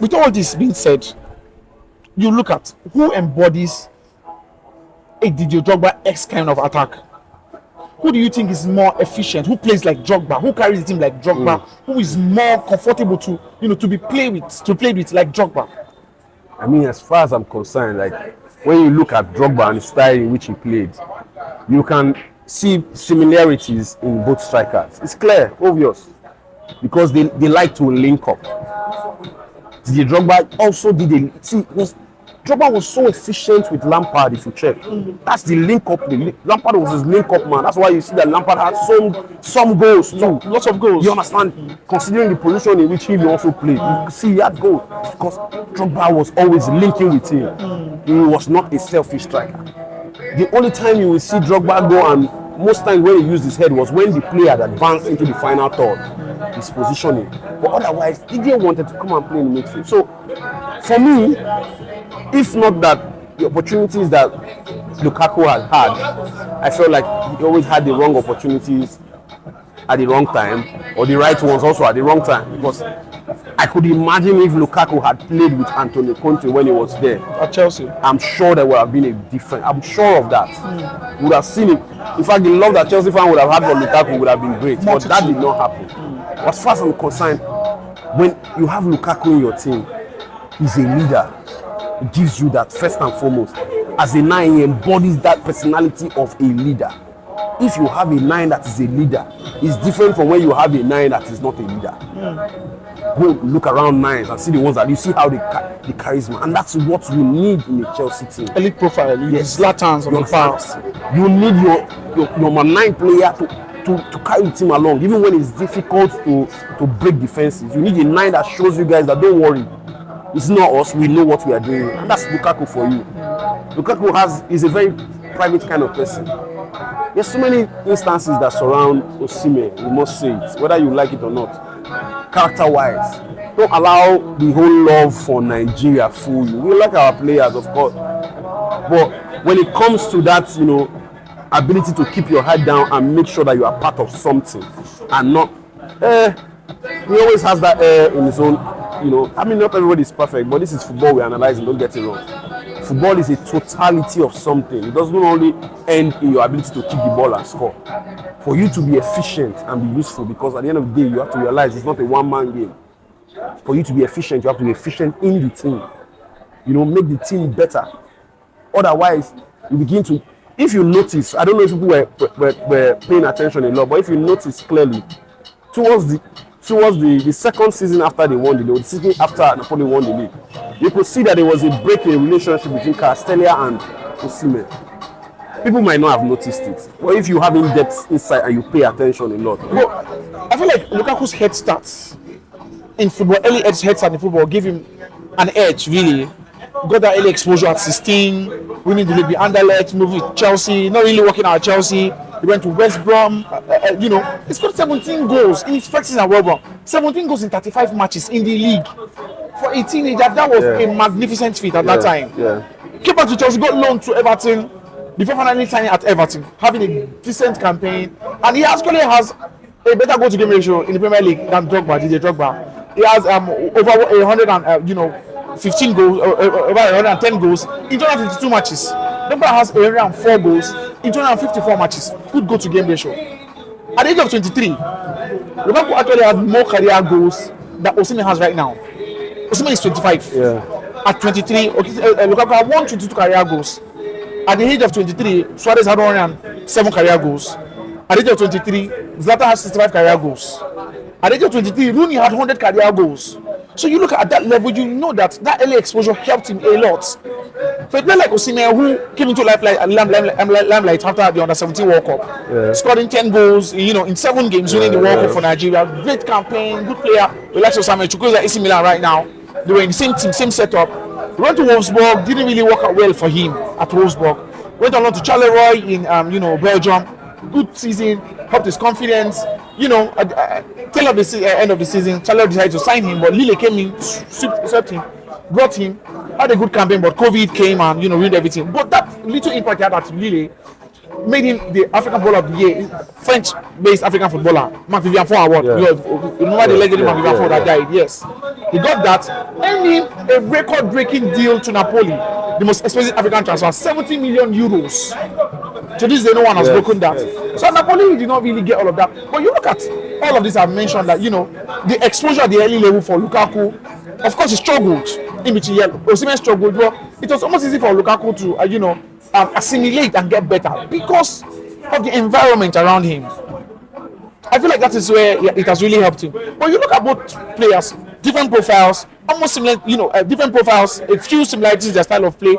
with all this being said, you look at who embodies a Didier Drogba X kind of attack. Who do you think is more efficient? Who plays like Drogba? Who carries the team like Drogba? Who is more comfortable to be played with like Drogba? I mean, as far as I'm concerned, like when you look at Drogba and the style in which he played, you can see similarities in both strikers. It's clear, obvious, because they like to link up. Didier Drogba also did Drogba was so efficient with Lampard, if you check. That's the link up. Lampard was his link up man. That's why you see that Lampard had some goals too. Lots of goals. You understand? Considering the position in which he also played, you see he had goals because Drogba was always linking with him. He was not a selfish striker. The only time you will see Drogba go, and most times when he used his head, was when the player had advanced into the final third. His positioning. But otherwise, Didier wanted to come and play in the midfield. So, for me, if not that the opportunities that Lukaku had, I felt like he always had the wrong opportunities at the wrong time, or the right ones also at the wrong time. Because I could imagine if Lukaku had played with Antonio Conte when he was there at Chelsea, I'm sure there would have been a different. I'm sure of that. We would have seen it. In fact, the love that Chelsea fan would have had for Lukaku would have been great, but that did not happen. As far as I'm concerned, when you have Lukaku in your team, he's a leader. He gives you that first and foremost. As a 9, he embodies that personality of a leader. If you have a 9 that is a leader, it's different from when you have a 9 that is not a leader. Go look around 9s and see the ones that you see how they charisma, and that's what you need in a Chelsea team. Elite profile, yes. Zlatan's on the pass. You need your number 9 player to carry the team along, even when it's difficult to break defenses. You need a 9 that shows you guys that don't worry. It's not us, we know what we are doing. And that's Lukaku for you. Lukaku is a very private kind of person. There's so many instances that surround Osimhen, you must say it, whether you like it or not. Character-wise, don't allow the whole love for Nigeria fool you. We like our players, of course. But when it comes to that, ability to keep your head down and make sure that you are part of something and not, he always has that in his own, I mean, not everybody is perfect, but this is football we're analyzing, don't get it wrong. Football is a totality of something. It doesn't only end in your ability to kick the ball and score. For you to be efficient and be useful, because at the end of the day, you have to realize it's not a one-man game. For you to be efficient, you have to be efficient in the team. Make the team better. Otherwise, you begin to, if you notice, I don't know if people were paying attention a lot, but if you notice clearly, towards the second season after they won the league, the season after Napoli won the league, you could see that there was a break in the relationship between Castellia and Osimhen. People might not have noticed it, but if you have in-depth insight and you pay attention a lot. Well, I feel like Lukaku's head starts in football, early head start in football, give him an edge, really. Got that early exposure at 16, winning the league with Anderlecht, moving with Chelsea, not really working out at Chelsea. He went to West Brom, he scored 17 goals in his first season at West Brom. 17 goals in 35 matches in the league. For a teenager, that was a magnificent feat at that time. Yeah. Came back to Chelsea, got loaned to Everton, before finally signing at Everton, having a decent campaign. And he actually has a better goal-to-game ratio in the Premier League than Didier Drogba. He has over 115 goals, over 110 goals in 252 matches. Drogba has 104 goals in 254 matches. Good goal-to-game ratio. At the age of 23, Lukaku actually had more career goals than Osimhen has right now. Osimhen is 25. Yeah. At 23, Lukaku had 122 career goals. At the age of 23, Suarez had 107 career goals. At the age of 23, Zlatan has 65 career goals. At the age of 23, Rooney had 100 career goals. So you look at that level, you know that early exposure helped him a lot. So it's not like Osimhen, who came into limelight after the Under-17 World Cup, scoring 10 goals, in 7 games, winning the World Cup for Nigeria. Great campaign, good player. We like Osimhen. Chukwueze at AC Milan right now. They were in the same team, same setup. He went to Wolfsburg, didn't really work out well for him at Wolfsburg. Went on to Charleroi in Belgium. Good season, helped his confidence. Tail of the end of the season, Charleroi decided to sign him, but Lille came in, swept him, brought him, had a good campaign, but COVID came and ruined everything. But that little impact he had at Lille made him the African Footballer of the Year, French-based African footballer, Marc Vivian Four Award. Yeah. You remember the legendary Marc Vivian Four that died? Yes. He got that, earned him a record-breaking deal to Napoli, the most expensive African transfer, 70 million euros. To this day, no one has broken that. So Napoli did not really get all of that. But you look at all of this I've mentioned that, the exposure at the early level for Lukaku, of course, he struggled in between. Osimhen struggled, but it was almost easy for Lukaku to, assimilate and get better because of the environment around him. I feel like that is where it has really helped him. But you look at both players, different profiles, almost similar, different profiles, a few similarities in their style of play.